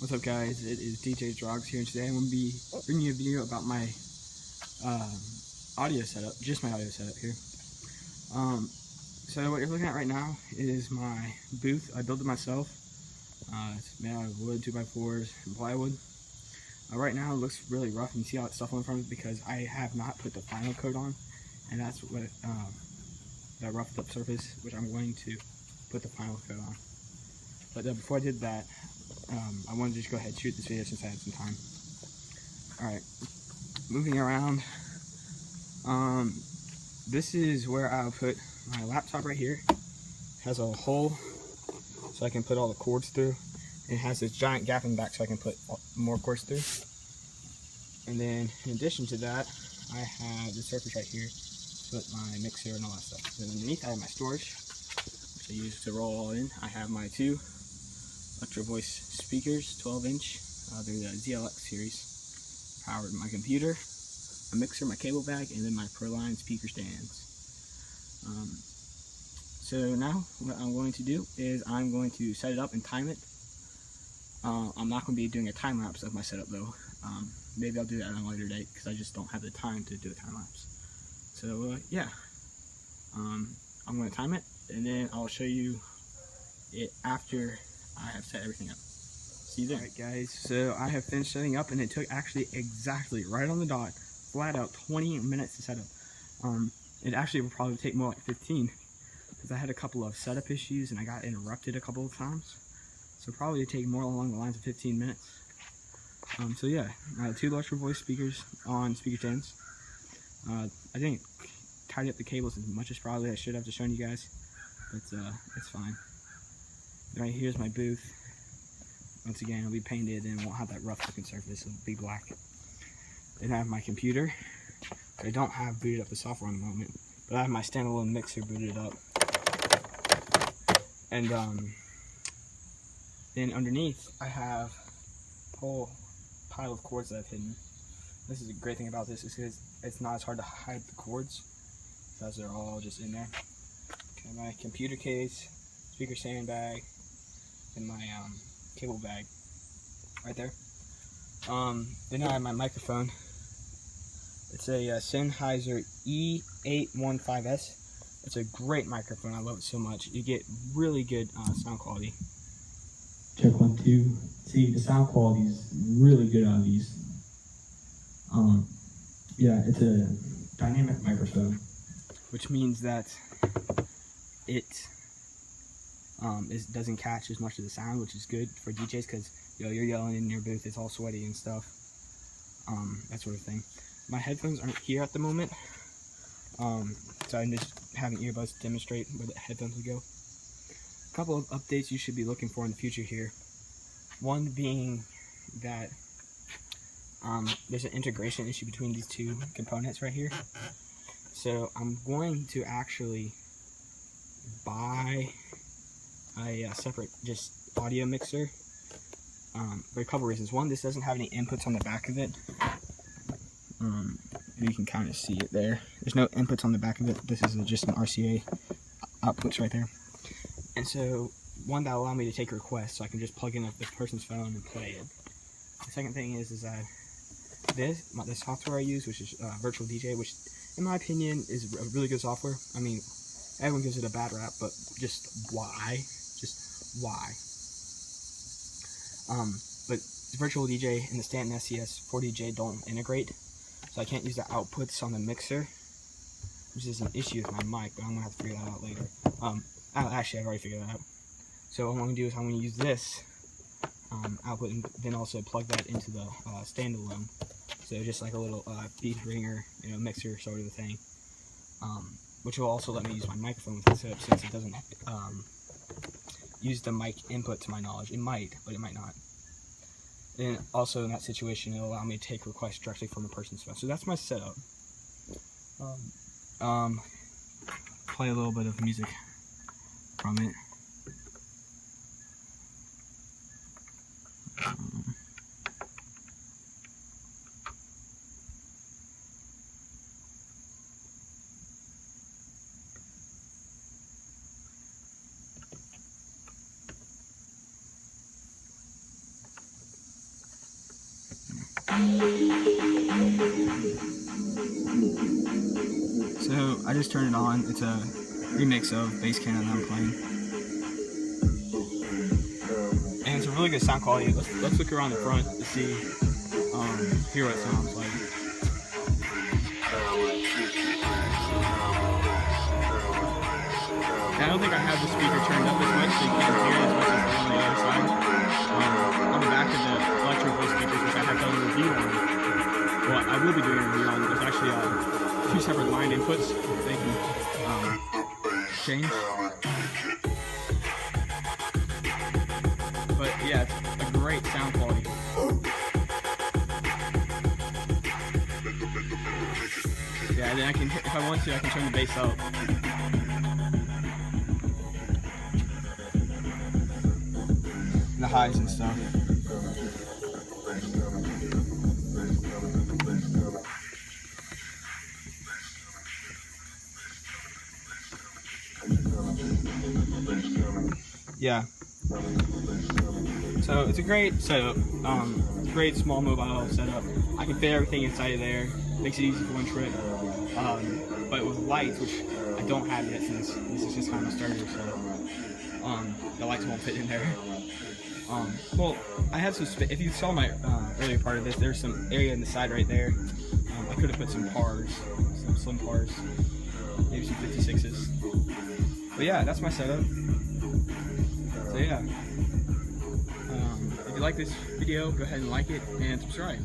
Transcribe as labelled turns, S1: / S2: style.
S1: What's up, guys? It is DrawgZ here, and today I'm going to be bringing you a video about my audio setup, just my audio setup here. So what you're looking at right now is my booth. I built it myself. It's made out of wood, 2x4s, and plywood. Right now it looks really rough, and you see how it's scuffling from it because I have not put the final coat on, and that's what that roughed up surface, which I'm going to put the final coat on. But before I did that, I wanted to just go ahead and shoot this video since I had some time. Alright, moving around. This is where I'll put my laptop right here. It has a hole so I can put all the cords through. It has this giant gap in the back so I can put more cords through. And then in addition to that, I have the surface right here to put my mixer and all that stuff. And underneath I have my storage, which I use to roll all in. I have my two Electro Voice speakers, 12-inch. They're the ZLX series. Powered my computer, my mixer, my cable bag, and then my Proline speaker stands. So now what I'm going to do is I'm going to set it up and time it. I'm not going to be doing a time lapse of my setup though. Maybe I'll do that on a later date because I just don't have the time to do a time lapse. So yeah, I'm going to time it and then I'll show you it after I have set everything up. See you there. Alright guys, so I have finished setting up and it took actually exactly right on the dot, flat out 20 minutes to set up. It actually will probably take more like 15 because I had a couple of setup issues and I got interrupted a couple of times. So probably take more along the lines of 15 minutes. So yeah, two Electro Voice speakers on speaker stands. I didn't tidy up the cables as much as probably I should have to show you guys, but it's fine. Right here's my booth. Once again, it'll be painted and won't have that rough looking surface. It'll be black. Then I have my computer. I don't have booted up the software at the moment, but I have my standalone mixer booted up. And then underneath, I have a whole pile of cords that I've hidden. This is a great thing about this is because it's not as hard to hide the cords because they're all just in there. Okay, my computer case, speaker stand bag, and my cable bag right there. Then I have my microphone. It's a Sennheiser E815S. It's a great microphone. I love it so much. You get really good sound quality.
S2: Check 1, 2. See, the sound quality is really good out of these. Yeah, it's a dynamic microphone,
S1: which means that it doesn't catch as much of the sound, which is good for DJs because you're yelling in your booth, it's all sweaty and stuff, that sort of thing. My headphones aren't here at the moment, so I'm just having earbuds to demonstrate where the headphones would go. A couple of updates you should be looking for in the future here. One being that there's an integration issue between these two components right here. So I'm going to actually buy a separate just audio mixer for a couple reasons. One, this doesn't have any inputs on the back of it. You can kind of see it there. There's no inputs on the back of it. This is just an RCA outputs right there. And so one that will allow me to take requests, so I can just plug in the person's phone and play it. The second thing is that the software I use, which is Virtual DJ, which in my opinion is a really good software. I mean, everyone gives it a bad rap, but just why? Just why? But Virtual DJ and the Stanton SCS 4DJ don't integrate, so I can't use the outputs on the mixer, which is an issue with my mic, but I'm gonna have to figure that out later. Actually, I've already figured that out. So what I'm gonna do is I'm gonna use this output and then also plug that into the standalone. So just like a little beat ringer, mixer sort of a thing. Which will also let me use my microphone with the setup since it doesn't use the mic input to my knowledge. It might, but it might not. And also in that situation, it'll allow me to take requests directly from a person's phone. So that's my setup. Play a little bit of music from it. So I just turned it on. It's a remix of bass cannon that I'm playing, and it's a really good sound quality. Let's look around the front to see, hear what it sounds like. And I don't think I have the speaker turned up as much, so you can't hear it as much as on the other side. On the back of the electric voice speakers, which I have done a review on. Well, I will be doing a review on. There's actually 2 separate line inputs they can change. But yeah, it's a great sound quality. Yeah, and then I can, if I want to, I can turn the bass up. The highs and stuff. Yeah. So it's a great setup. Great small mobile setup. I can fit everything inside of there. Makes it easy for one trip. But with lights, which I don't have yet since this is just kind of a starter, so the lights won't fit in there. Well, I had some space. If you saw my earlier part of this, there's some area in the side right there. I could have put some pars, some slim pars, maybe some 56s. But yeah, that's my setup. So yeah, if you like this video, go ahead and like it and subscribe.